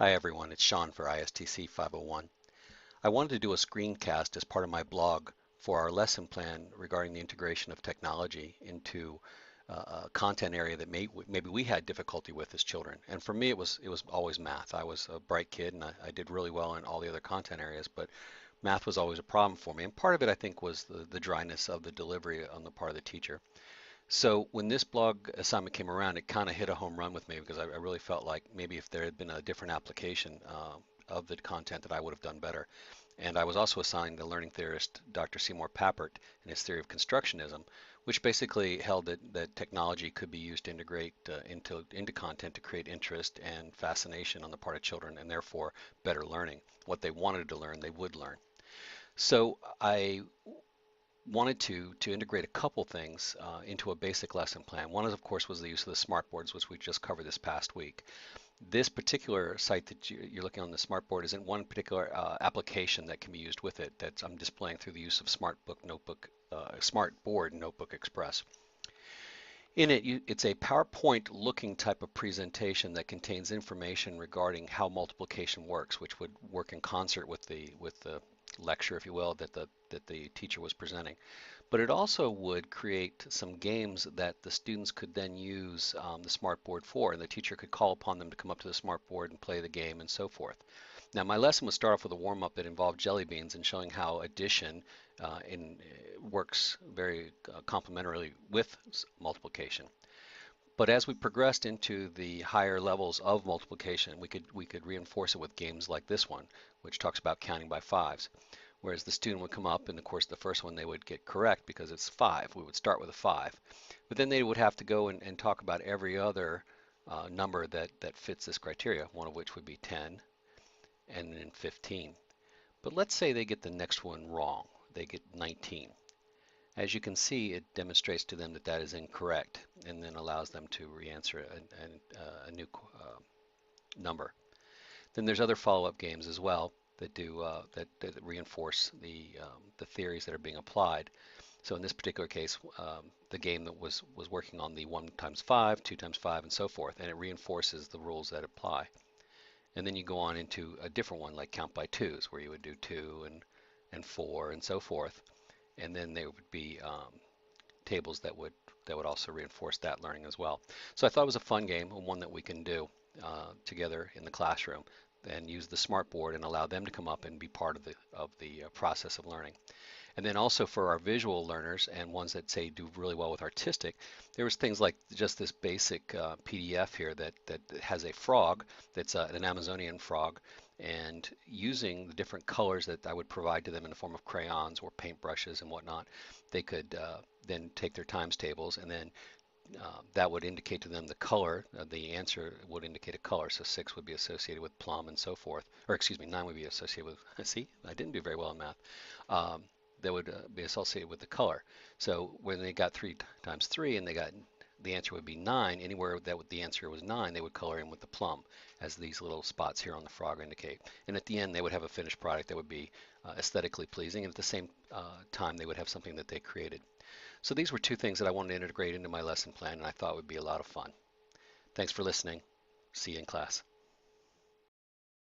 Hi everyone, it's Sean for ISTC 501. I wanted to do a screencast as part of my blog for our lesson plan regarding the integration of technology into a content area that maybe we had difficulty with as children. And for me, it was always math. I was a bright kid and I did really well in all the other content areas, but math was always a problem for me. And part of it, I think, was the dryness of the delivery on the part of the teacher. So when this blog assignment came around, it kind of hit a home run with me because I really felt like maybe if there had been a different application of the content that I would have done better. And I was also assigned the learning theorist Dr. Seymour Papert and his theory of constructionism, which basically held that technology could be used to integrate into content to create interest and fascination on the part of children and therefore better learning. What they wanted to learn, they would learn. So I wanted to integrate a couple things into a basic lesson plan. One, is, of course, was the use of the smart boards, which we just covered this past week. This particular site that you're looking on the smart board isn't one particular application that can be used with it that I'm displaying through the use of Smart Board Notebook Express. In it, it's a PowerPoint looking type of presentation that contains information regarding how multiplication works, which would work in concert with the lecture, if you will, that the teacher was presenting. But it also would create some games that the students could then use the smartboard for, and the teacher could call upon them to come up to the smartboard and play the game and so forth. Now, my lesson would start off with a warm-up that involved jelly beans and showing how addition works very complementarily with multiplication. But as we progressed into the higher levels of multiplication, we could reinforce it with games like this one, which talks about counting by fives. Whereas the student would come up, and of course the first one they would get correct because it's 5. We would start with a 5. But then they would have to go and talk about every other number that fits this criteria, one of which would be 10 and then 15. But let's say they get the next one wrong. They get 19. As you can see, it demonstrates to them that that is incorrect and then allows them to re-answer a new number. Then there's other follow-up games as well that that reinforce the theories that are being applied. So in this particular case, the game that was working on the 1 times 5, 2 times 5, and so forth, and it reinforces the rules that apply. And then you go on into a different one like count by twos, where you would do 2 and 4 and so forth. And then there would be tables that would also reinforce that learning as well. So I thought it was a fun game, and one that we can do together in the classroom and use the smart board and allow them to come up and be part of the process of learning. And then also for our visual learners and ones that say do really well with artistic, there was things like just this basic PDF here that has a frog that's an Amazonian frog, and using the different colors that I would provide to them in the form of crayons or paintbrushes and whatnot, they could then take their times tables and then that would indicate to them the color. The answer would indicate a color. So 6 would be associated with plum and so forth. Or excuse me, 9 would be associated with, see, I didn't do very well in math. Um, that would be associated with the color. So when they got 3 times 3 and they got the answer would be 9, anywhere that the answer was 9, they would color in with the plum, as these little spots here on the frog indicate. And at the end, they would have a finished product that would be aesthetically pleasing, and at the same time, they would have something that they created. So these were two things that I wanted to integrate into my lesson plan and I thought would be a lot of fun. Thanks for listening. See you in class.